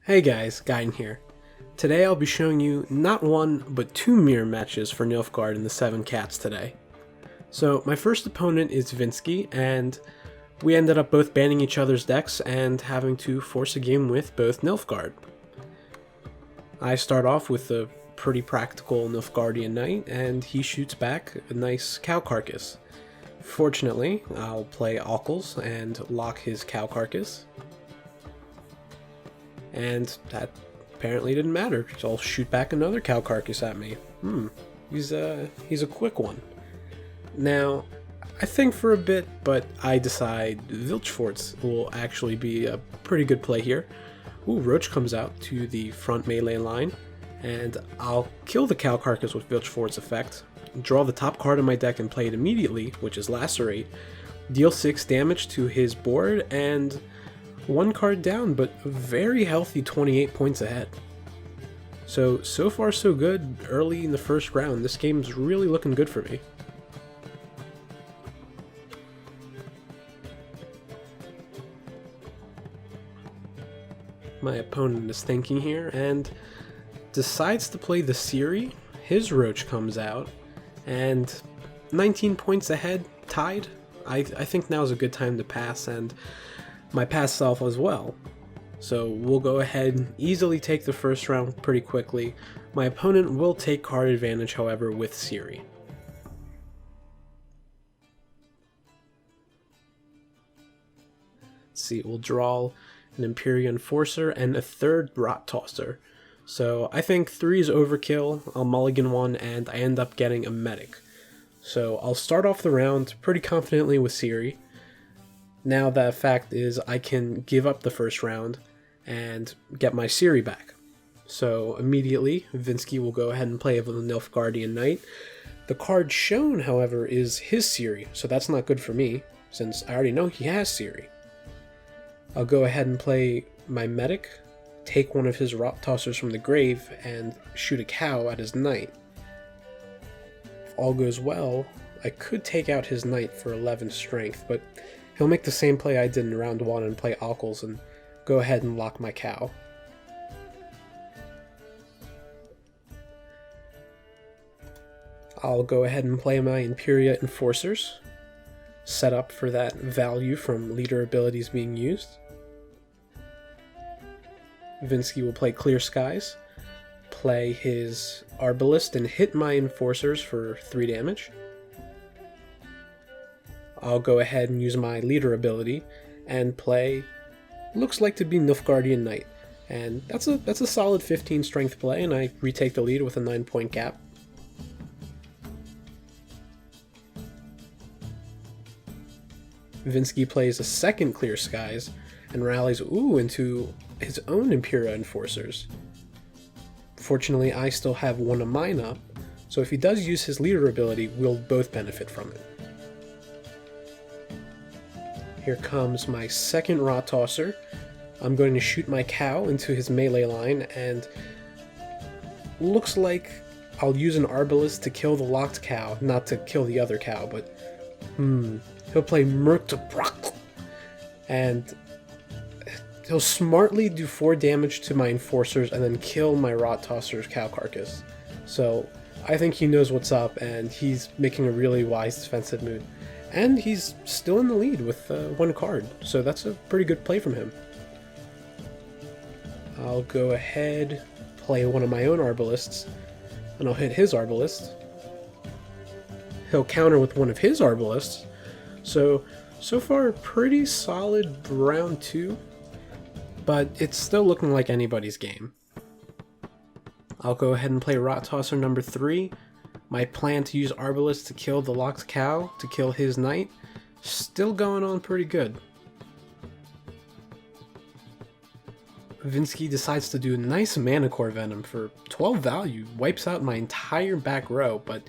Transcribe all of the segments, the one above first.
Hey guys, Gaiden here. Today I'll be showing you not one, but two mirror matches for Nilfgaard in the 7 Cats today. So my first opponent is Vinsky, and we ended up both banning each other's decks and having to force a game with both Nilfgaard. I start off with a pretty practical Nilfgaardian Knight, and he shoots back a nice cow carcass. Fortunately, I'll play Ockles and lock his cow carcass. And that apparently didn't matter, so I'll shoot back another cow carcass at me. He's a quick one. Now, I think for a bit, but I decide Vilgefortz will actually be a pretty good play here. Ooh, Roach comes out to the front melee line, and I'll kill the cow carcass with Vilgefortz effect, draw the top card of my deck and play it immediately, which is Lacerate, deal 6 damage to his board, and one card down, but a very healthy 28 points ahead. So far so good early in the first round. This game's really looking good for me. My opponent is thinking here and decides to play the Siri. His Roach comes out, and 19 points ahead, tied. I think now's a good time to pass, and my past self as well. So we'll go ahead and easily take the first round pretty quickly. My opponent will take card advantage, however, with Siri. Let's see, we'll draw an Imperial Enforcer and a third Rot Tosser. So I think 3 is overkill. I'll mulligan 1 and I end up getting a Medic. So I'll start off the round pretty confidently with Siri. Now the fact is I can give up the first round and get my Siri back. So immediately, Vinsky will go ahead and play a Nilfgaardian Knight. The card shown, however, is his Siri, so that's not good for me, since I already know he has Siri. I'll go ahead and play my Medic, take one of his Rot Tossers from the grave, and shoot a cow at his Knight. If all goes well, I could take out his Knight for 11 strength, but he'll make the same play I did in round 1 and play Ockles and go ahead and lock my cow. I'll go ahead and play my Imperial Enforcers, set up for that value from leader abilities being used. Vinsky will play Clear Skies, play his Arbalist and hit my Enforcers for 3 damage. I'll go ahead and use my leader ability and play looks like to be Nilfgaardian Knight, and that's a solid 15 strength play, and I retake the lead with a 9-point gap. Vinsky plays a second Clear Skies and rallies into his own Imperial Enforcers. Fortunately, I still have one of mine up, so if he does use his leader ability, we'll both benefit from it. Here comes my second Rot Tosser. I'm going to shoot my cow into his melee line, and looks like I'll use an Arbalist to kill the locked cow, not to kill the other cow, but he'll play Merktabrak, and he'll smartly do 4 damage to my Enforcers and then kill my Rot Tosser's cow carcass. So I think he knows what's up, and he's making a really wise defensive move. And he's still in the lead with 1 card, so that's a pretty good play from him. I'll go ahead, play one of my own Arbalists, and I'll hit his Arbalist. He'll counter with one of his Arbalists. So far, pretty solid round 2, but it's still looking like anybody's game. I'll go ahead and play Rot Tosser number 3. My plan to use Arbalist to kill the locked cow, to kill his Knight, still going on pretty good. Vinsky decides to do a nice Mana Core Venom for 12 value, wipes out my entire back row, but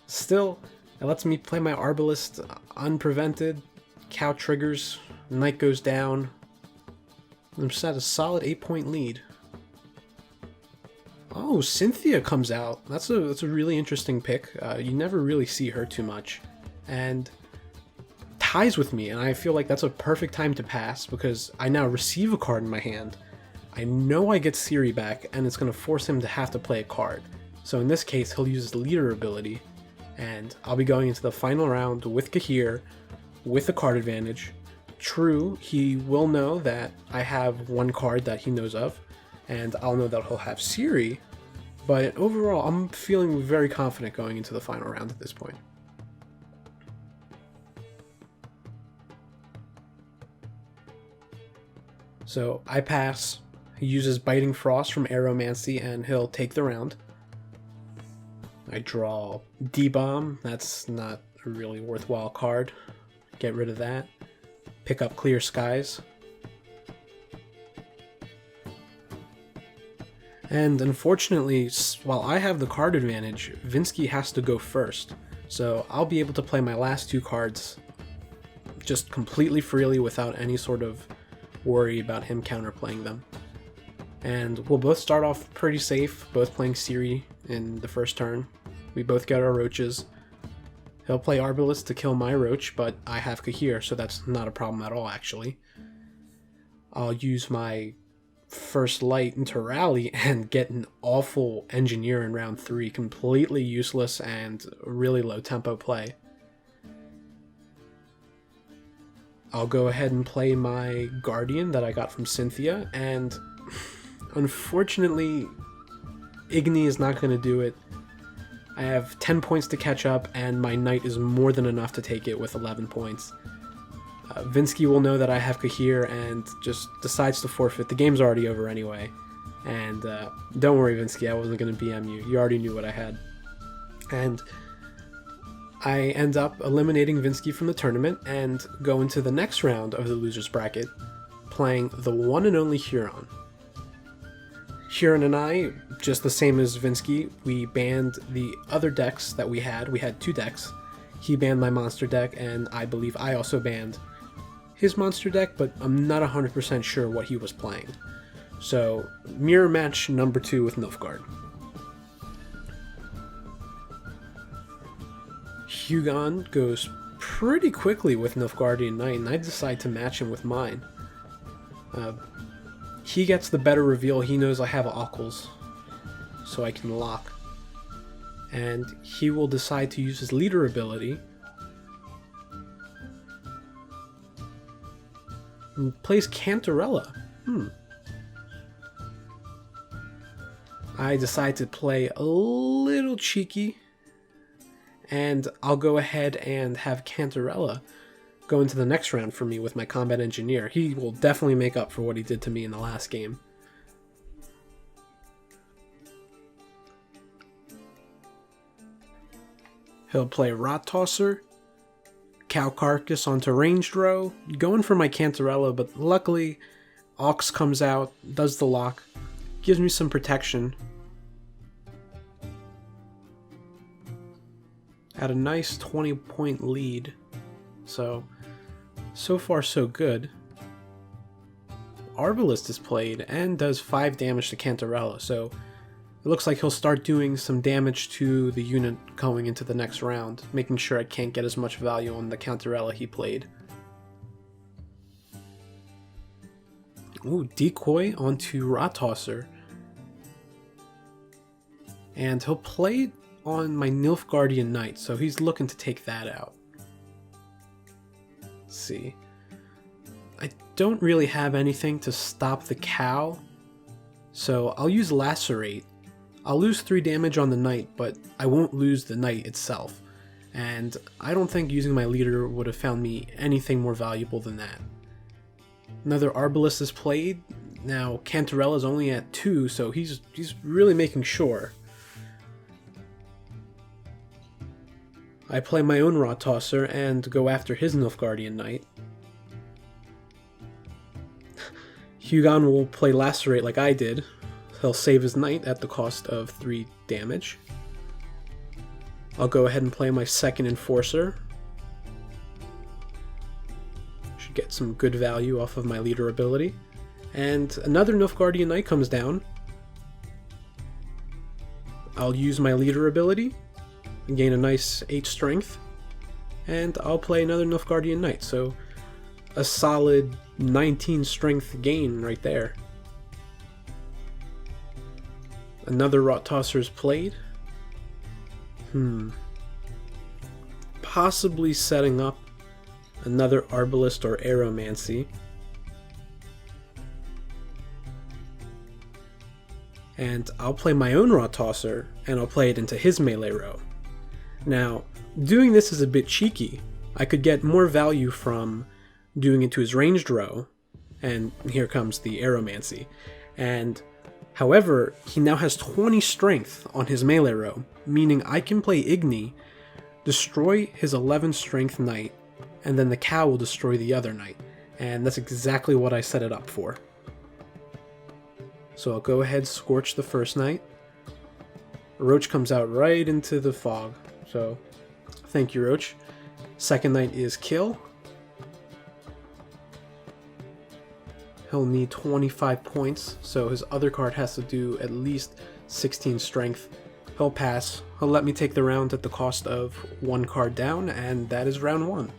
still, it lets me play my Arbalist unprevented, cow triggers, Knight goes down, I'm just at a solid 8-point lead. Oh, Cynthia comes out. That's a really interesting pick. You never really see her too much. And ties with me, and I feel like that's a perfect time to pass because I now receive a card in my hand. I know I get Siri back, and it's going to force him to have to play a card. So in this case, he'll use his leader ability, and I'll be going into the final round with Kahir, with a card advantage. True, he will know that I have one card that he knows of, and I'll know that he'll have Siri, but overall, I'm feeling very confident going into the final round at this point. So I pass. He uses Biting Frost from Aeromancy, and he'll take the round. I draw D-Bomb. That's not a really worthwhile card. Get rid of that. Pick up Clear Skies. And unfortunately, while I have the card advantage, Vinsky has to go first. So I'll be able to play my last two cards just completely freely without any sort of worry about him counterplaying them. And we'll both start off pretty safe, both playing Siri in the first turn. We both get our roaches. He'll play Arbalest to kill my roach, but I have Kahir, so that's not a problem at all, actually. I'll use my first light into rally and get an awful engineer in round 3, completely useless and really low tempo play. I'll go ahead and play my Guardian that I got from Cynthia, and unfortunately, Igni is not going to do it. I have 10 points to catch up, and my Knight is more than enough to take it with 11 points. Vinsky will know that I have Kahir and just decides to forfeit. The game's already over anyway. And don't worry, Vinsky, I wasn't going to BM you. You already knew what I had. And I end up eliminating Vinsky from the tournament and go into the next round of the loser's bracket, playing the one and only Huron. Huron and I, just the same as Vinsky, we banned the other decks that we had. We had 2 decks. He banned my monster deck, and I believe I also banned his monster deck, but I'm not 100% sure what he was playing. So, mirror match number 2 with Nilfgaard. Hugon goes pretty quickly with Nilfgaardian Knight, and I decide to match him with mine. He gets the better reveal. He knows I have Occels, so I can lock. And he will decide to use his leader ability and plays Cantarella. I decide to play a little cheeky, and I'll go ahead and have Cantarella go into the next round for me with my Combat Engineer. He will definitely make up for what he did to me in the last game. He'll play Rot Tosser, Cow Carcass onto Ranged Row, going for my Cantarella, but luckily Ox comes out, does the lock, gives me some protection. At a nice 20-point lead, so far so good. Arbalest is played and does 5 damage to Cantarella, so it looks like he'll start doing some damage to the unit going into the next round, making sure I can't get as much value on the Cantarella he played. Ooh, Decoy onto Rot Tosser. And he'll play on my Nilfgaardian Knight, so he's looking to take that out. Let's see. I don't really have anything to stop the cow, so I'll use Lacerate. I'll lose 3 damage on the Knight, but I won't lose the Knight itself, and I don't think using my leader would have found me anything more valuable than that. Another Arbalest is played. Now Cantarella's only at 2, so he's really making sure. I play my own Rot Tosser and go after his Nilfgaardian Knight. Hugon will play Lacerate like I did. He'll save his Knight at the cost of 3 damage. I'll go ahead and play my second Enforcer. Should get some good value off of my leader ability. And another Nilfgaardian Knight comes down. I'll use my leader ability and gain a nice 8 strength. And I'll play another Nilfgaardian Knight, so a solid 19 strength gain right there. Another Rot Tosser is played. Possibly setting up another Arbalist or Aeromancy. And I'll play my own Rot Tosser, and I'll play it into his melee row. Now, doing this is a bit cheeky. I could get more value from doing it to his ranged row, and here comes the Aeromancy. And however, he now has 20 strength on his melee row, meaning I can play Igni, destroy his 11 strength knight, and then the cow will destroy the other knight. And that's exactly what I set it up for. So I'll go ahead, Scorch the first knight. Roach comes out right into the fog, so thank you, Roach. Second knight is kill. He'll need 25 points, so his other card has to do at least 16 strength. He'll pass. He'll let me take the round at the cost of 1 card down, and that is round 1.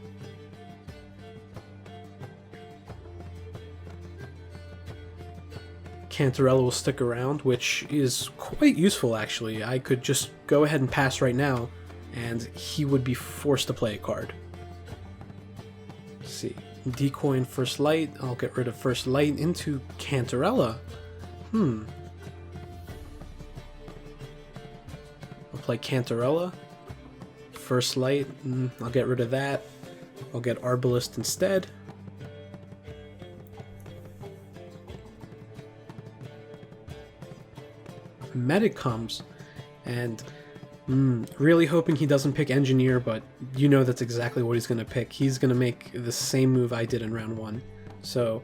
Cantarella will stick around, which is quite useful actually. I could just go ahead and pass right now, and he would be forced to play a card. Let's see. Decoy in First Light. I'll get rid of First Light into Cantarella. I'll play Cantarella. First Light. I'll get rid of that. I'll get Arbalist instead. Medic comes, and really hoping he doesn't pick Engineer, but you know that's exactly what he's going to pick. He's going to make the same move I did in round 1. So,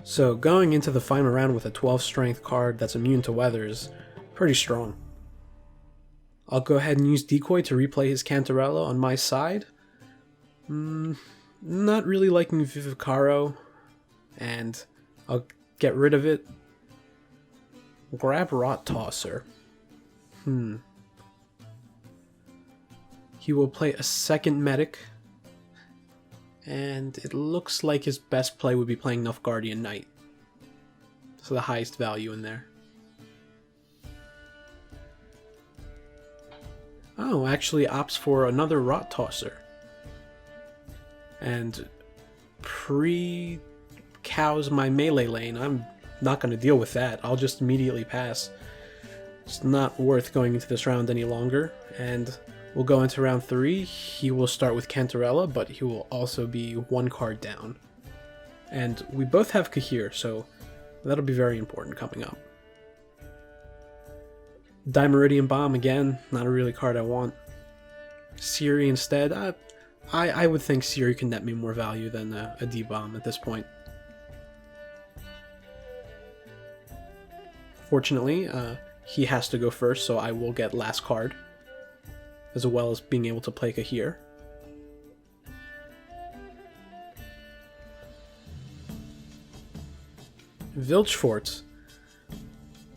So going into the final round with a 12 strength card that's immune to weather is pretty strong. I'll go ahead and use Decoy to replay his Cantarella on my side. Not really liking Vivicaro, and I'll get rid of it. Grab Rot Tosser. He will play a second medic, and it looks like his best play would be playing Nilfgaardian Knight. So the highest value in there. Oh, actually opts for another Rot Tosser. And pre-cows my melee lane. I'm not going to deal with that. I'll just immediately pass. It's not worth going into this round any longer, and we'll go into round 3. He will start with Cantarella, but he will also be 1 card down. And we both have Kahir, so that'll be very important coming up. Dimeridian Bomb again, not a really card I want. Siri instead. I would think Siri can net me more value than a D-Bomb at this point. Fortunately, he has to go first, so I will get last card, as well as being able to play Kahir. Vilgefortz.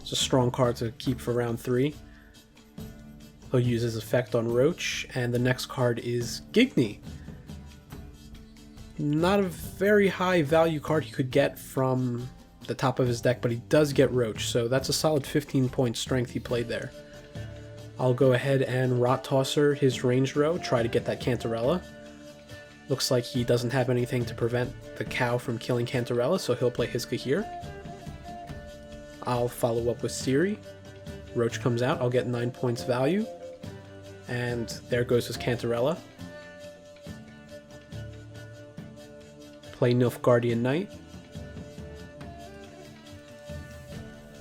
It's a strong card to keep for round 3. He'll use his effect on Roach, and the next card is Gigni. Not a very high value card he could get from the top of his deck, but he does get Roach, so that's a solid 15 point strength he played there. I'll go ahead and Rot Tosser his ranged row, try to get that Cantarella. Looks like he doesn't have anything to prevent the cow from killing Cantarella, so he'll play his Kahir. I'll follow up with Siri. Roach comes out, I'll get 9 points value. And there goes his Cantarella. Play Nilfgaardian Knight.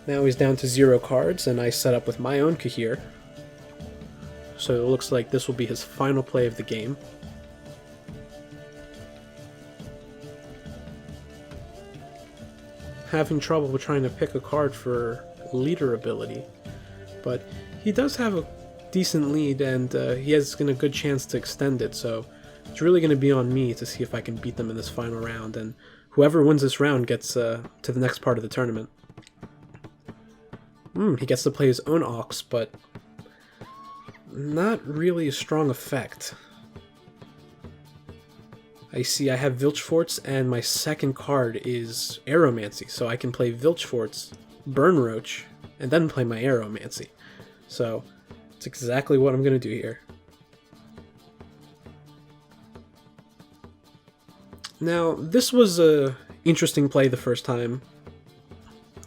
Now he's down to 0 cards, and I set up with my own Kahir. So it looks like this will be his final play of the game. Having trouble trying to pick a card for leader ability, but he does have a decent lead, and he has a good chance to extend it, so it's really going to be on me to see if I can beat them in this final round, and whoever wins this round gets to the next part of the tournament. He gets to play his own Ox, but not really a strong effect. I see I have Vilgefortz, and my second card is Aeromancy, so I can play Vilgefortz, burn Roach, and then play my Aeromancy. So it's exactly what I'm going to do here. Now, this was a interesting play the first time.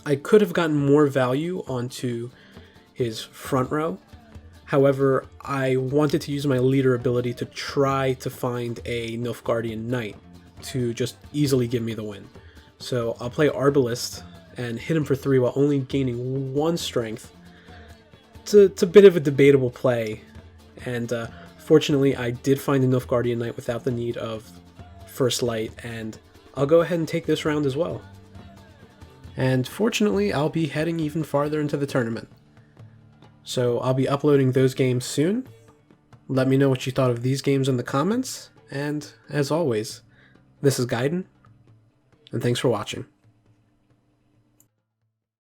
I could have gotten more value onto his front row. However, I wanted to use my leader ability to try to find a Nilfgaardian Knight to just easily give me the win. So I'll play Arbalest and hit him for 3 while only gaining 1 strength. It's a bit of a debatable play, and fortunately I did find a Nilfgaardian Knight without the need of First Light, and I'll go ahead and take this round as well. And fortunately, I'll be heading even farther into the tournament. So I'll be uploading those games soon. Let me know what you thought of these games in the comments, and as always, this is Gaiden, and thanks for watching.